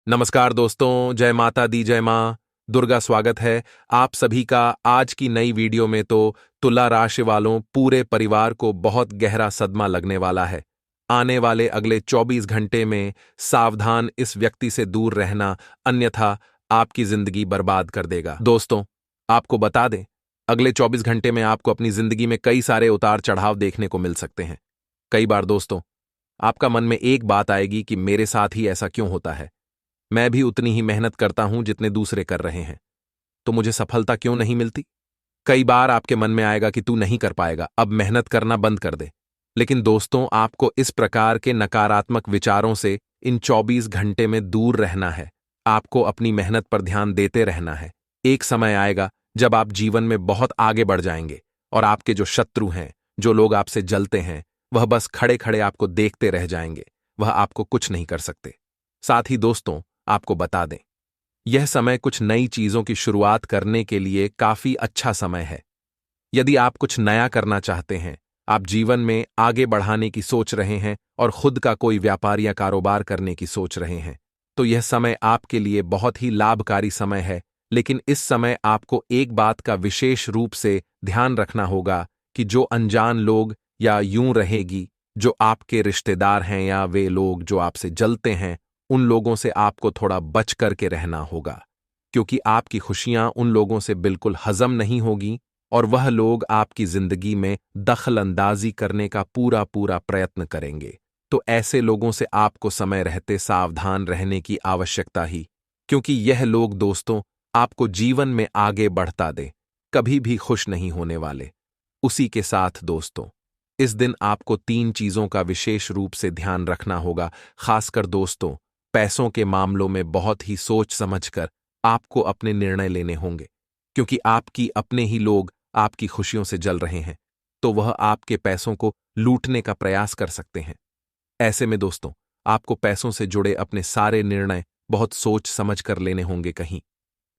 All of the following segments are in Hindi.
नमस्कार दोस्तों, जय माता दी, जय माँ दुर्गा। स्वागत है आप सभी का आज की नई वीडियो में। तो तुला राशि वालों, पूरे परिवार को बहुत गहरा सदमा लगने वाला है। आने वाले अगले 24 घंटे में सावधान, इस व्यक्ति से दूर रहना, अन्यथा आपकी जिंदगी बर्बाद कर देगा। दोस्तों, आपको बता दें, अगले 24 घंटे में आपको अपनी जिंदगी में कई सारे उतार चढ़ाव देखने को मिल सकते हैं। कई बार दोस्तों, आपका मन में एक बात आएगी कि मेरे साथ ही ऐसा क्यों होता है। मैं भी उतनी ही मेहनत करता हूं जितने दूसरे कर रहे हैं, तो मुझे सफलता क्यों नहीं मिलती। कई बार आपके मन में आएगा कि तू नहीं कर पाएगा, अब मेहनत करना बंद कर दे। लेकिन दोस्तों, आपको इस प्रकार के नकारात्मक विचारों से इन 24 घंटे में दूर रहना है। आपको अपनी मेहनत पर ध्यान देते रहना है। एक समय आएगा जब आप जीवन में बहुत आगे बढ़ जाएंगे और आपके जो शत्रु हैं, जो लोग आपसे जलते हैं, वह बस खड़े खड़े आपको देखते रह जाएंगे। वह आपको कुछ नहीं कर सकते। साथ ही दोस्तों, आपको बता दें, यह समय कुछ नई चीजों की शुरुआत करने के लिए काफी अच्छा समय है। यदि आप कुछ नया करना चाहते हैं, आप जीवन में आगे बढ़ाने की सोच रहे हैं और खुद का कोई व्यापार या कारोबार करने की सोच रहे हैं, तो यह समय आपके लिए बहुत ही लाभकारी समय है। लेकिन इस समय आपको एक बात का विशेष रूप से ध्यान रखना होगा कि जो अनजान लोग, या यूं रहेगी जो आपके रिश्तेदार हैं या वे लोग जो आपसे जलते हैं, उन लोगों से आपको थोड़ा बच करके रहना होगा, क्योंकि आपकी खुशियां उन लोगों से बिल्कुल हजम नहीं होगी और वह लोग आपकी जिंदगी में दखल अंदाजी करने का पूरा पूरा प्रयत्न करेंगे। तो ऐसे लोगों से आपको समय रहते सावधान रहने की आवश्यकता ही, क्योंकि यह लोग दोस्तों आपको जीवन में आगे बढ़ता दे, कभी भी खुश नहीं होने वाले। उसी के साथ दोस्तों, इस दिन आपको 3 चीजों का विशेष रूप से ध्यान रखना होगा। खासकर दोस्तों, पैसों के मामलों में बहुत ही सोच समझकर आपको अपने निर्णय लेने होंगे, क्योंकि आपकी अपने ही लोग आपकी खुशियों से जल रहे हैं, तो वह आपके पैसों को लूटने का प्रयास कर सकते हैं। ऐसे में दोस्तों, आपको पैसों से जुड़े अपने सारे निर्णय बहुत सोच समझ कर लेने होंगे। कहीं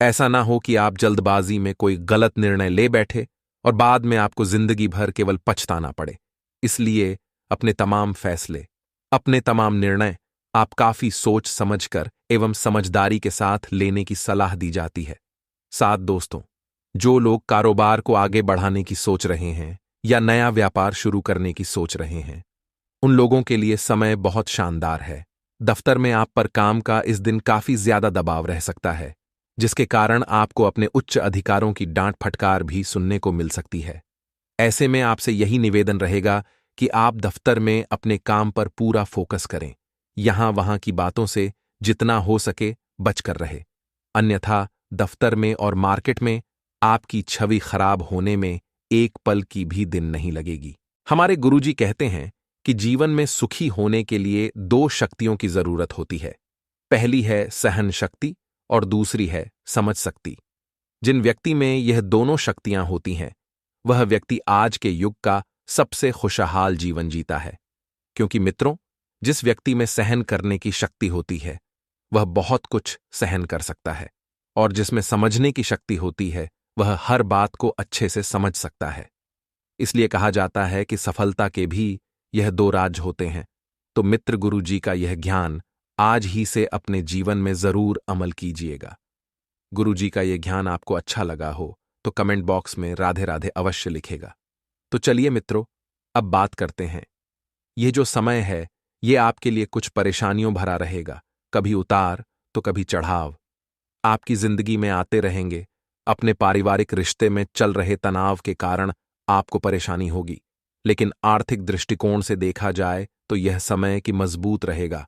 ऐसा ना हो कि आप जल्दबाजी में कोई गलत निर्णय ले बैठे और बाद में आपको जिंदगी भर केवल पछताना पड़े। इसलिए अपने तमाम फैसले, अपने तमाम निर्णय आप काफी सोच समझकर एवं समझदारी के साथ लेने की सलाह दी जाती है। साथ दोस्तों, जो लोग कारोबार को आगे बढ़ाने की सोच रहे हैं या नया व्यापार शुरू करने की सोच रहे हैं, उन लोगों के लिए समय बहुत शानदार है। दफ्तर में आप पर काम का इस दिन काफी ज्यादा दबाव रह सकता है, जिसके कारण आपको अपने उच्च अधिकारों की डांट फटकार भी सुनने को मिल सकती है। ऐसे में आपसे यही निवेदन रहेगा कि आप दफ्तर में अपने काम पर पूरा फोकस करें। यहां वहां की बातों से जितना हो सके बचकर रहे, अन्यथा दफ्तर में और मार्केट में आपकी छवि खराब होने में एक पल की भी दिन नहीं लगेगी। हमारे गुरुजी कहते हैं कि जीवन में सुखी होने के लिए 2 शक्तियों की जरूरत होती है। पहली है सहन शक्ति और दूसरी है समझ शक्ति। जिन व्यक्ति में यह दोनों शक्तियां होती हैं, वह व्यक्ति आज के युग का सबसे खुशहाल जीवन जीता है। क्योंकि मित्रों, जिस व्यक्ति में सहन करने की शक्ति होती है, वह बहुत कुछ सहन कर सकता है, और जिसमें समझने की शक्ति होती है, वह हर बात को अच्छे से समझ सकता है। इसलिए कहा जाता है कि सफलता के भी यह 2 राज होते हैं। तो मित्र गुरु जी का यह ज्ञान आज ही से अपने जीवन में जरूर अमल कीजिएगा। गुरु जी का यह ज्ञान आपको अच्छा लगा हो तो कमेंट बॉक्स में राधे राधे अवश्य लिखेगा। तो चलिए मित्रों, अब बात करते हैं। यह जो समय है, ये आपके लिए कुछ परेशानियों भरा रहेगा। कभी उतार तो कभी चढ़ाव आपकी जिंदगी में आते रहेंगे। अपने पारिवारिक रिश्ते में चल रहे तनाव के कारण आपको परेशानी होगी, लेकिन आर्थिक दृष्टिकोण से देखा जाए तो यह समय की मजबूत रहेगा।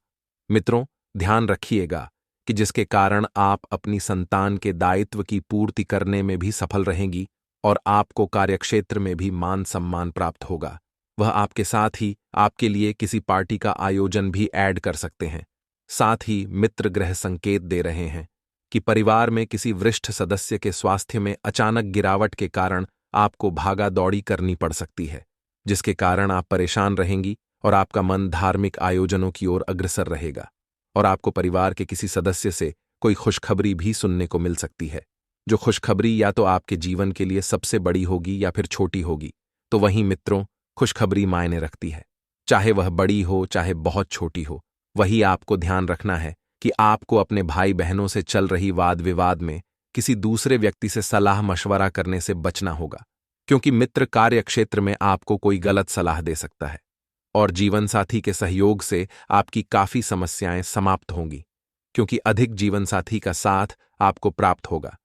मित्रों, ध्यान रखिएगा कि जिसके कारण आप अपनी संतान के दायित्व की पूर्ति करने में भी सफल रहेंगी और आपको कार्यक्षेत्र में भी मान सम्मान प्राप्त होगा। वह आपके साथ ही आपके लिए किसी पार्टी का आयोजन भी ऐड कर सकते हैं। साथ ही मित्र ग्रह संकेत दे रहे हैं कि परिवार में किसी वरिष्ठ सदस्य के स्वास्थ्य में अचानक गिरावट के कारण आपको भागा दौड़ी करनी पड़ सकती है, जिसके कारण आप परेशान रहेंगी और आपका मन धार्मिक आयोजनों की ओर अग्रसर रहेगा। और आपको परिवार के किसी सदस्य से कोई खुशखबरी भी सुनने को मिल सकती है, जो खुशखबरी या तो आपके जीवन के लिए सबसे बड़ी होगी या फिर छोटी होगी। तो वहीं मित्रों, खुशखबरी मायने रखती है, चाहे वह बड़ी हो चाहे बहुत छोटी हो। वही आपको ध्यान रखना है कि आपको अपने भाई बहनों से चल रही वाद विवाद में किसी दूसरे व्यक्ति से सलाह मशवरा करने से बचना होगा, क्योंकि मित्र कार्य क्षेत्र में आपको कोई गलत सलाह दे सकता है और जीवनसाथी के सहयोग से आपकी काफी समस्याएं समाप्त होंगी, क्योंकि अधिक जीवनसाथी का साथ आपको प्राप्त होगा।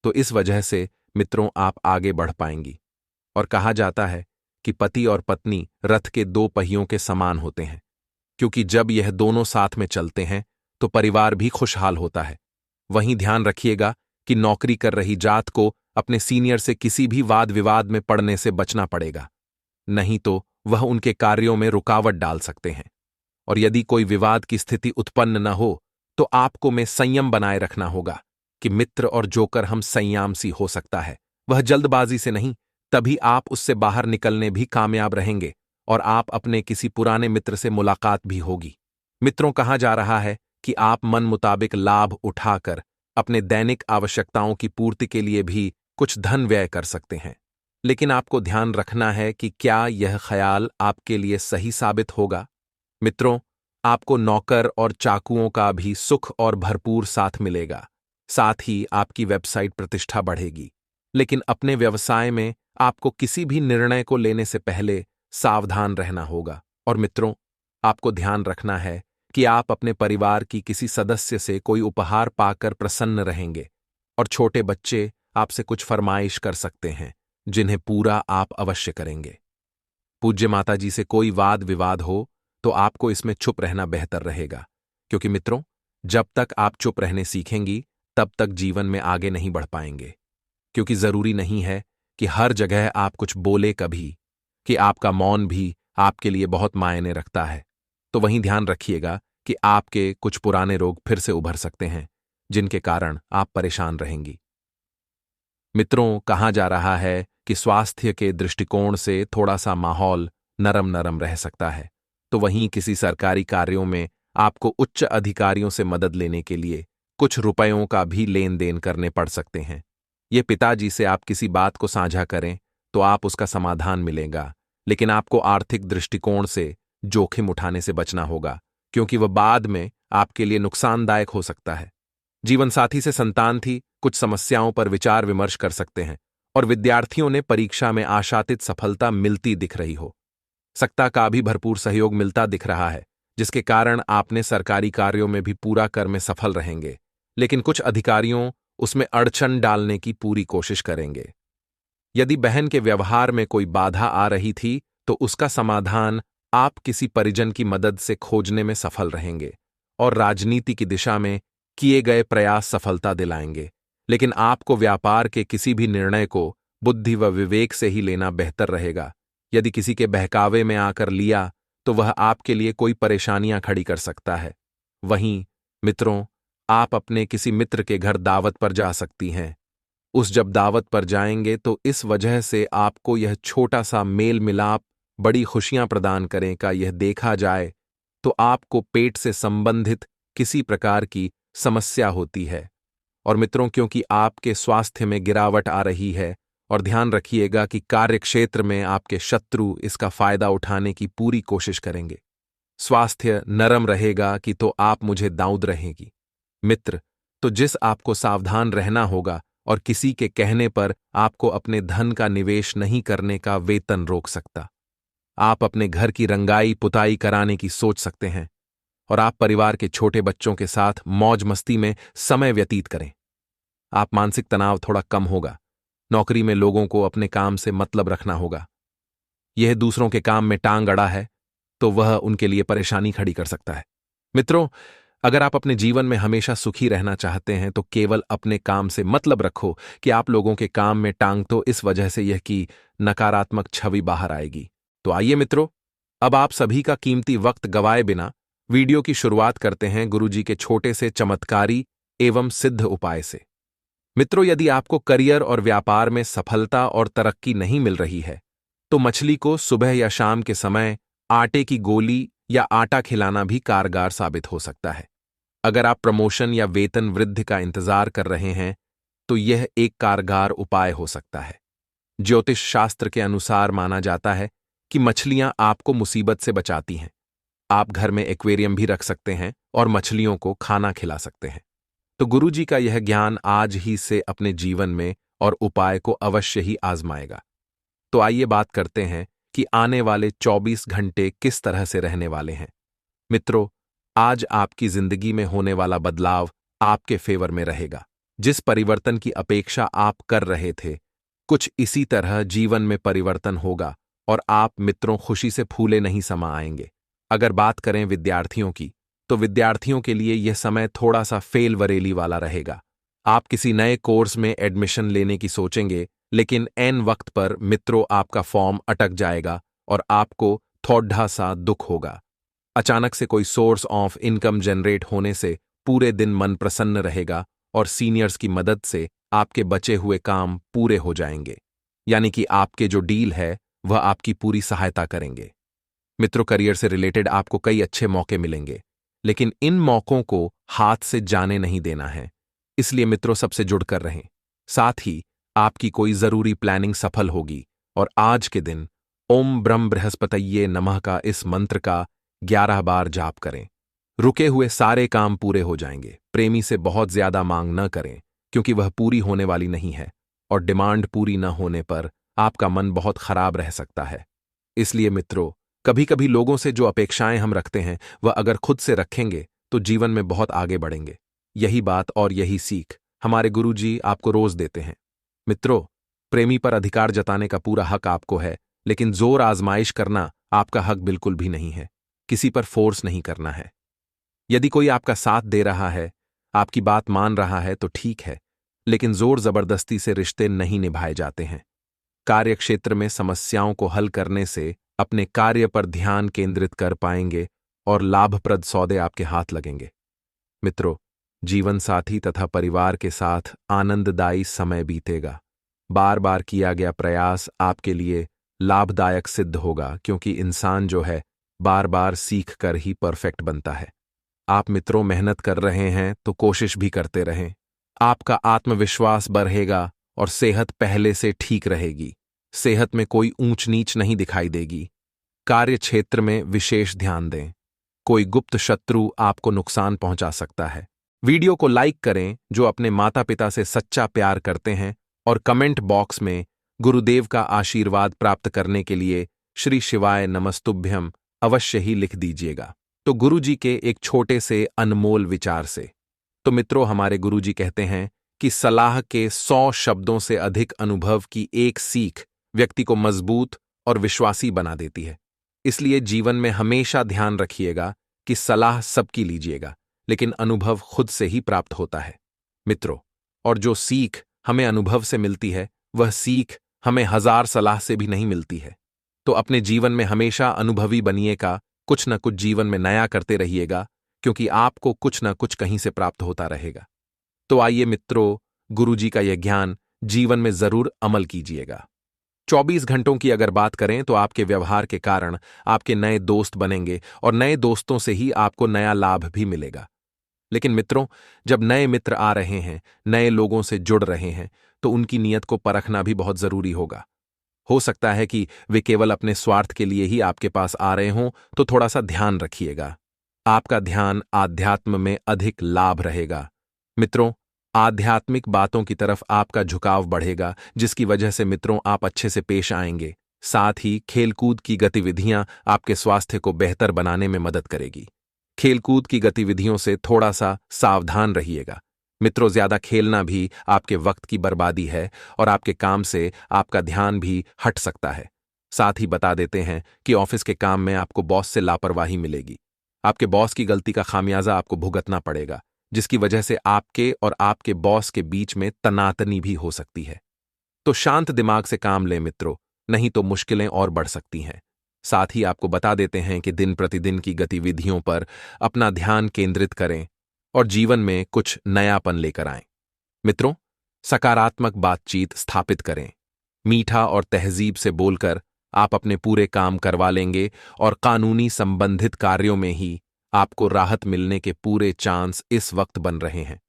तो इस वजह से मित्रों आप आगे बढ़ पाएंगी। और कहा जाता है कि पति और पत्नी रथ के दो पहियों के समान होते हैं, क्योंकि जब यह दोनों साथ में चलते हैं तो परिवार भी खुशहाल होता है। वहीं ध्यान रखिएगा कि नौकरी कर रही जात को अपने सीनियर से किसी भी वाद विवाद में पड़ने से बचना पड़ेगा, नहीं तो वह उनके कार्यों में रुकावट डाल सकते हैं। और यदि कोई विवाद की स्थिति उत्पन्न न हो तो आपको में संयम बनाए रखना होगा कि मित्र और जोकर हम संयामसी हो सकता है, वह जल्दबाजी से नहीं, तभी आप उससे बाहर निकलने भी कामयाब रहेंगे और आप अपने किसी पुराने मित्र से मुलाकात भी होगी। मित्रों, कहा जा रहा है कि आप मन मुताबिक लाभ उठाकर अपने दैनिक आवश्यकताओं की पूर्ति के लिए भी कुछ धन व्यय कर सकते हैं, लेकिन आपको ध्यान रखना है कि क्या यह ख्याल आपके लिए सही साबित होगा। मित्रों, आपको नौकर और चाकुओं का भी सुख और भरपूर साथ मिलेगा, साथ ही आपकी वेबसाइट प्रतिष्ठा बढ़ेगी, लेकिन अपने व्यवसाय में आपको किसी भी निर्णय को लेने से पहले सावधान रहना होगा। और मित्रों, आपको ध्यान रखना है कि आप अपने परिवार की किसी सदस्य से कोई उपहार पाकर प्रसन्न रहेंगे और छोटे बच्चे आपसे कुछ फरमाइश कर सकते हैं जिन्हें पूरा आप अवश्य करेंगे। पूज्य माता जी से कोई वाद विवाद हो तो आपको इसमें चुप रहना बेहतर रहेगा, क्योंकि मित्रों, जब तक आप चुप रहने सीखेंगी तब तक जीवन में आगे नहीं बढ़ पाएंगे, क्योंकि जरूरी नहीं है कि हर जगह आप कुछ बोले कभी, कि आपका मौन भी आपके लिए बहुत मायने रखता है। तो वहीं ध्यान रखिएगा कि आपके कुछ पुराने रोग फिर से उभर सकते हैं जिनके कारण आप परेशान रहेंगी। मित्रों, कहा जा रहा है कि स्वास्थ्य के दृष्टिकोण से थोड़ा सा माहौल नरम नरम रह सकता है, तो वहीं किसी सरकारी कार्यों में आपको उच्च अधिकारियों से मदद लेने के लिए कुछ रुपयों का भी लेन देन करने पड़ सकते हैं। ये पिताजी से आप किसी बात को साझा करें तो आप उसका समाधान मिलेगा, लेकिन आपको आर्थिक दृष्टिकोण से जोखिम उठाने से बचना होगा, क्योंकि वह बाद में आपके लिए नुकसानदायक हो सकता है। जीवनसाथी से संतान थी कुछ समस्याओं पर विचार विमर्श कर सकते हैं और विद्यार्थियों ने परीक्षा में आशातीत सफलता मिलती दिख रही हो। सत्ता का भी भरपूर सहयोग मिलता दिख रहा है, जिसके कारण आपने सरकारी कार्यों में भी पूरा कर में सफल रहेंगे, लेकिन कुछ अधिकारियों उसमें अड़चन डालने की पूरी कोशिश करेंगे। यदि बहन के व्यवहार में कोई बाधा आ रही थी तो उसका समाधान आप किसी परिजन की मदद से खोजने में सफल रहेंगे और राजनीति की दिशा में किए गए प्रयास सफलता दिलाएंगे, लेकिन आपको व्यापार के किसी भी निर्णय को बुद्धि व विवेक से ही लेना बेहतर रहेगा। यदि किसी के बहकावे में आकर लिया तो वह आपके लिए कोई परेशानियां खड़ी कर सकता है। वहीं मित्रों, आप अपने किसी मित्र के घर दावत पर जा सकती हैं। उस जब दावत पर जाएंगे तो इस वजह से आपको यह छोटा सा मेल मिलाप बड़ी खुशियां प्रदान करें का यह देखा जाए तो आपको पेट से संबंधित किसी प्रकार की समस्या होती है। और मित्रों, क्योंकि आपके स्वास्थ्य में गिरावट आ रही है, और ध्यान रखिएगा कि कार्यक्षेत्र में आपके शत्रु इसका फायदा उठाने की पूरी कोशिश करेंगे। स्वास्थ्य नरम रहेगा कि तो आप मुझे दाऊद रहेगी। मित्र, तो जिस आपको सावधान रहना होगा और किसी के कहने पर आपको अपने धन का निवेश नहीं करने का वेतन रोक सकता। आप अपने घर की रंगाई पुताई कराने की सोच सकते हैं और आप परिवार के छोटे बच्चों के साथ मौज मस्ती में समय व्यतीत करें। आप मानसिक तनाव थोड़ा कम होगा। नौकरी में लोगों को अपने काम से मतलब रखना होगा। यह दूसरों के काम में टांग अड़ा है तो वह उनके लिए परेशानी खड़ी कर सकता है। मित्रों, अगर आप अपने जीवन में हमेशा सुखी रहना चाहते हैं तो केवल अपने काम से मतलब रखो कि आप लोगों के काम में टांग तो इस वजह से यह कि नकारात्मक छवि बाहर आएगी। तो आइए मित्रों, अब आप सभी का कीमती वक्त गवाए बिना वीडियो की शुरुआत करते हैं गुरुजी के छोटे से चमत्कारी एवं सिद्ध उपाय से। मित्रों, यदि आपको करियर और व्यापार में सफलता और तरक्की नहीं मिल रही है तो मछली को सुबह या शाम के समय आटे की गोली या आटा खिलाना भी कारगर साबित हो सकता है। अगर आप प्रमोशन या वेतन वृद्धि का इंतजार कर रहे हैं तो यह एक कारगर उपाय हो सकता है। ज्योतिष शास्त्र के अनुसार माना जाता है कि मछलियां आपको मुसीबत से बचाती हैं, आप घर में एक्वेरियम भी रख सकते हैं और मछलियों को खाना खिला सकते हैं। तो गुरुजी का यह ज्ञान आज ही से अपने जीवन में और उपाय को अवश्य ही आजमाएगा। तो आइए बात करते हैं कि आने वाले 24 घंटे किस तरह से रहने वाले हैं। मित्रों, आज आपकी जिंदगी में होने वाला बदलाव आपके फेवर में रहेगा। जिस परिवर्तन की अपेक्षा आप कर रहे थे, कुछ इसी तरह जीवन में परिवर्तन होगा और आप मित्रों खुशी से फूले नहीं समा आएंगे। अगर बात करें विद्यार्थियों की, तो विद्यार्थियों के लिए यह समय थोड़ा सा फेल वरेली वाला रहेगा। आप किसी नए कोर्स में एडमिशन लेने की सोचेंगे, लेकिन ऐन वक्त पर मित्रों आपका फॉर्म अटक जाएगा और आपको थोड़ा सा दुख होगा। अचानक से कोई सोर्स ऑफ इनकम जनरेट होने से पूरे दिन मन प्रसन्न रहेगा और सीनियर्स की मदद से आपके बचे हुए काम पूरे हो जाएंगे। यानी कि आपके जो डील है वह आपकी पूरी सहायता करेंगे। मित्रों, करियर से रिलेटेड आपको कई अच्छे मौके मिलेंगे, लेकिन इन मौकों को हाथ से जाने नहीं देना है। इसलिए मित्रों, सबसे जुड़कर रहें। साथ ही आपकी कोई जरूरी प्लानिंग सफल होगी और आज के दिन ओम ब्रह्म बृहस्पतये नमः का इस मंत्र का 11 बार जाप करें। रुके हुए सारे काम पूरे हो जाएंगे। प्रेमी से बहुत ज्यादा मांग न करें, क्योंकि वह पूरी होने वाली नहीं है और डिमांड पूरी न होने पर आपका मन बहुत खराब रह सकता है। इसलिए मित्रों, कभी कभी लोगों से जो अपेक्षाएं हम रखते हैं वह अगर खुद से रखेंगे तो जीवन में बहुत आगे बढ़ेंगे। यही बात और यही सीख हमारे गुरुजी आपको रोज देते हैं। मित्रों, प्रेमी पर अधिकार जताने का पूरा हक आपको है, लेकिन जोर आजमाइश करना आपका हक बिल्कुल भी नहीं है। किसी पर फोर्स नहीं करना है। यदि कोई आपका साथ दे रहा है, आपकी बात मान रहा है तो ठीक है, लेकिन जोर जबरदस्ती से रिश्ते नहीं निभाए जाते हैं। कार्य क्षेत्र में समस्याओं को हल करने से अपने कार्य पर ध्यान केंद्रित कर पाएंगे और लाभप्रद सौदे आपके हाथ लगेंगे। मित्रों, जीवन साथी तथा परिवार के साथ आनंददायी समय बीतेगा। बार बार किया गया प्रयास आपके लिए लाभदायक सिद्ध होगा, क्योंकि इंसान जो है बार बार सीख कर ही परफेक्ट बनता है। आप मित्रों मेहनत कर रहे हैं तो कोशिश भी करते रहें। आपका आत्मविश्वास बढ़ेगा और सेहत पहले से ठीक रहेगी। सेहत में कोई ऊंच नीच नहीं दिखाई देगी। कार्य क्षेत्र में विशेष ध्यान दें। कोई गुप्त शत्रु आपको नुकसान पहुंचा सकता है। वीडियो को लाइक करें जो अपने माता पिता से सच्चा प्यार करते हैं और कमेंट बॉक्स में गुरुदेव का आशीर्वाद प्राप्त करने के लिए श्री शिवाय नमस्तुभ्यम अवश्य ही लिख दीजिएगा। तो गुरुजी के एक छोटे से अनमोल विचार से, तो मित्रों, हमारे गुरुजी कहते हैं कि सलाह के 100 शब्दों से अधिक अनुभव की एक सीख व्यक्ति को मजबूत और विश्वासी बना देती है। इसलिए जीवन में हमेशा ध्यान रखिएगा कि सलाह सबकी लीजिएगा, लेकिन अनुभव खुद से ही प्राप्त होता है। मित्रों, और जो सीख हमें अनुभव से मिलती है वह सीख हमें 1000 सलाह से भी नहीं मिलती है। तो अपने जीवन में हमेशा अनुभवी बनिएगा, कुछ न कुछ जीवन में नया करते रहिएगा, क्योंकि आपको कुछ न कुछ कहीं से प्राप्त होता रहेगा। तो आइए मित्रों, गुरुजी का यह ज्ञान जीवन में जरूर अमल कीजिएगा। 24 घंटों की अगर बात करें तो आपके व्यवहार के कारण आपके नए दोस्त बनेंगे और नए दोस्तों से ही आपको नया लाभ भी मिलेगा। लेकिन मित्रों, जब नए मित्र आ रहे हैं, नए लोगों से जुड़ रहे हैं, तो उनकी नीयत को परखना भी बहुत जरूरी होगा। हो सकता है कि वे केवल अपने स्वार्थ के लिए ही आपके पास आ रहे हों, तो थोड़ा सा ध्यान रखिएगा। आपका ध्यान आध्यात्म में अधिक लाभ रहेगा। मित्रों, आध्यात्मिक बातों की तरफ आपका झुकाव बढ़ेगा, जिसकी वजह से मित्रों आप अच्छे से पेश आएंगे। साथ ही खेलकूद की गतिविधियां आपके स्वास्थ्य को बेहतर बनाने में मदद करेगी। खेलकूद की गतिविधियों से थोड़ा सा सावधान रहिएगा। मित्रों, ज्यादा खेलना भी आपके वक्त की बर्बादी है और आपके काम से आपका ध्यान भी हट सकता है। साथ ही बता देते हैं कि ऑफिस के काम में आपको बॉस से लापरवाही मिलेगी। आपके बॉस की गलती का खामियाजा आपको भुगतना पड़ेगा, जिसकी वजह से आपके और आपके बॉस के बीच में तनातनी भी हो सकती है। तो शांत दिमाग से काम लें मित्रों, नहीं तो मुश्किलें और बढ़ सकती हैं। साथ ही आपको बता देते हैं कि दिन प्रतिदिन की गतिविधियों पर अपना ध्यान केंद्रित करें और जीवन में कुछ नयापन लेकर आएं। मित्रों, सकारात्मक बातचीत स्थापित करें। मीठा और तहजीब से बोलकर आप अपने पूरे काम करवा लेंगे और कानूनी संबंधित कार्यों में ही आपको राहत मिलने के पूरे चांस इस वक्त बन रहे हैं।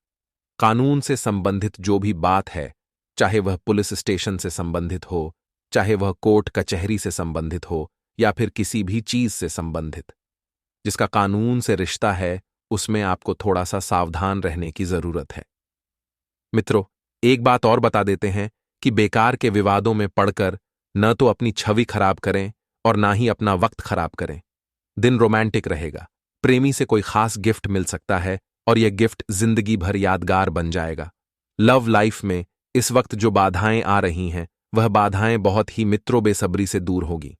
कानून से संबंधित जो भी बात है, चाहे वह पुलिस स्टेशन से संबंधित हो, चाहे वह कोर्ट कचहरी से संबंधित हो, या फिर किसी भी चीज से संबंधित, जिसका कानून से रिश्ता है, उसमें आपको थोड़ा सा सावधान रहने की जरूरत है। मित्रों, एक बात और बता देते हैं कि बेकार के विवादों में पड़कर न तो अपनी छवि खराब करें और ना ही अपना वक्त खराब करें। दिन रोमांटिक रहेगा, प्रेमी से कोई खास गिफ्ट मिल सकता है और यह गिफ्ट जिंदगी भर यादगार बन जाएगा। लव लाइफ में इस वक्त जो बाधाएं आ रही हैं, वह बाधाएं बहुत ही मित्रों बेसब्री से दूर होगी।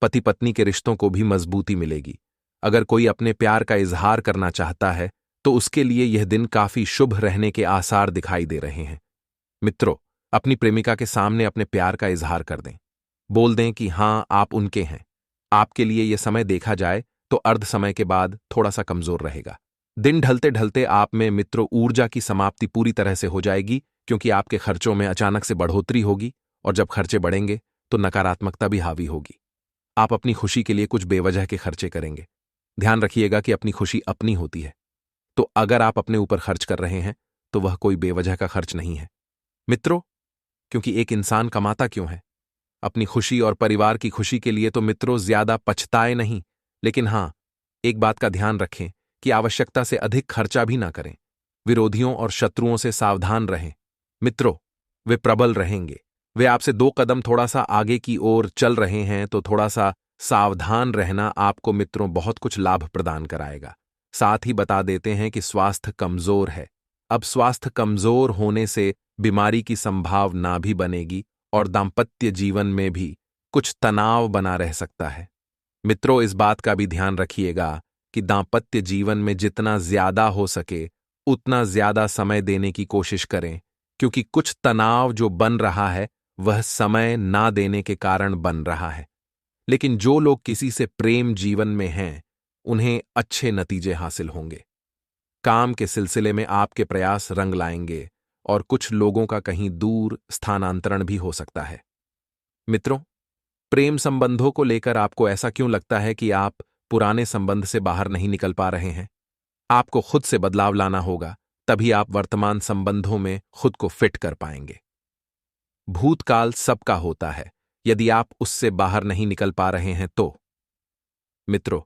पति पत्नी के रिश्तों को भी मजबूती मिलेगी। अगर कोई अपने प्यार का इजहार करना चाहता है तो उसके लिए यह दिन काफी शुभ रहने के आसार दिखाई दे रहे हैं। मित्रों, अपनी प्रेमिका के सामने अपने प्यार का इजहार कर दें। बोल दें कि हां, आप उनके हैं। आपके लिए यह समय देखा जाए तो अर्ध समय के बाद थोड़ा सा कमजोर रहेगा। दिन ढलते ढलते आप में मित्रों ऊर्जा की समाप्ति पूरी तरह से हो जाएगी, क्योंकि आपके खर्चों में अचानक से बढ़ोतरी होगी और जब खर्चे बढ़ेंगे तो नकारात्मकता भी हावी होगी। आप अपनी खुशी के लिए कुछ बेवजह के खर्चे करेंगे। ध्यान रखिएगा कि अपनी खुशी अपनी होती है, तो अगर आप अपने ऊपर खर्च कर रहे हैं तो वह कोई बेवजह का खर्च नहीं है। मित्रों, क्योंकि एक इंसान कमाता क्यों है? अपनी खुशी और परिवार की खुशी के लिए तो मित्रों ज्यादा पछताए नहीं, लेकिन हां, एक बात का ध्यान रखें कि आवश्यकता से अधिक खर्चा भी ना करें। विरोधियों और शत्रुओं से सावधान रहें। मित्रों, वे प्रबल रहेंगे। वे आपसे 2 कदम थोड़ा सा आगे की ओर चल रहे हैं, तो थोड़ा सा सावधान रहना आपको मित्रों बहुत कुछ लाभ प्रदान कराएगा। साथ ही बता देते हैं कि स्वास्थ्य कमजोर है। अब स्वास्थ्य कमजोर होने से बीमारी की संभावना भी बनेगी और दांपत्य जीवन में भी कुछ तनाव बना रह सकता है। मित्रों, इस बात का भी ध्यान रखिएगा कि दांपत्य जीवन में जितना ज्यादा हो सके उतना ज्यादा समय देने की कोशिश करें, क्योंकि कुछ तनाव जो बन रहा है वह समय ना देने के कारण बन रहा है। लेकिन जो लोग किसी से प्रेम जीवन में हैं, उन्हें अच्छे नतीजे हासिल होंगे। काम के सिलसिले में आपके प्रयास रंग लाएंगे और कुछ लोगों का कहीं दूर स्थानांतरण भी हो सकता है। मित्रों, प्रेम संबंधों को लेकर आपको ऐसा क्यों लगता है कि आप पुराने संबंध से बाहर नहीं निकल पा रहे हैं? आपको खुद से बदलाव लाना होगा, तभी आप वर्तमान संबंधों में खुद को फिट कर पाएंगे। भूतकाल सबका होता है, यदि आप उससे बाहर नहीं निकल पा रहे हैं तो मित्रों,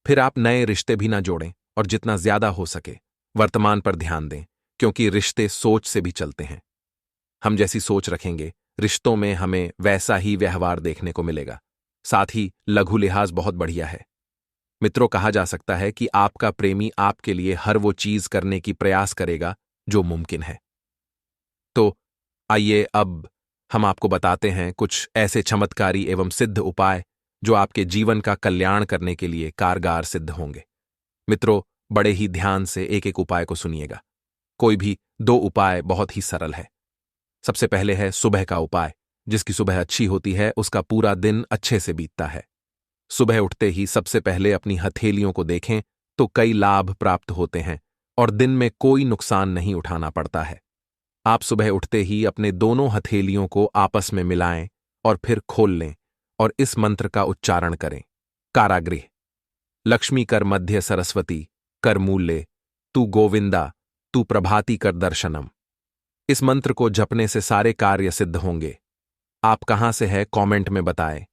फिर आप नए रिश्ते भी ना जोड़ें और जितना ज्यादा हो सके वर्तमान पर ध्यान दें, क्योंकि रिश्ते सोच से भी चलते हैं। हम जैसी सोच रखेंगे, रिश्तों में हमें वैसा ही व्यवहार देखने को मिलेगा। साथ ही लघु लिहाज बहुत बढ़िया है। मित्रों, कहा जा सकता है कि आपका प्रेमी आपके लिए हर वो चीज करने की प्रयास करेगा जो मुमकिन है। तो आइए अब हम आपको बताते हैं कुछ ऐसे चमत्कारी एवं सिद्ध उपाय जो आपके जीवन का कल्याण करने के लिए कारगर सिद्ध होंगे। मित्रों, बड़े ही ध्यान से एक एक उपाय को सुनिएगा। कोई भी 2 उपाय बहुत ही सरल है। सबसे पहले है सुबह का उपाय। जिसकी सुबह अच्छी होती है उसका पूरा दिन अच्छे से बीतता है। सुबह उठते ही सबसे पहले अपनी हथेलियों को देखें तो कई लाभ प्राप्त होते हैं और दिन में कोई नुकसान नहीं उठाना पड़ता है। आप सुबह उठते ही अपने दोनों हथेलियों को आपस में मिलाएं और फिर खोल लें और इस मंत्र का उच्चारण करें। कारागृह लक्ष्मी कर मध्य सरस्वती कर मूल्य तू गोविंदा तू प्रभाती कर दर्शनम। इस मंत्र को जपने से सारे कार्य सिद्ध होंगे। आप कहां से है कमेंट में बताएं।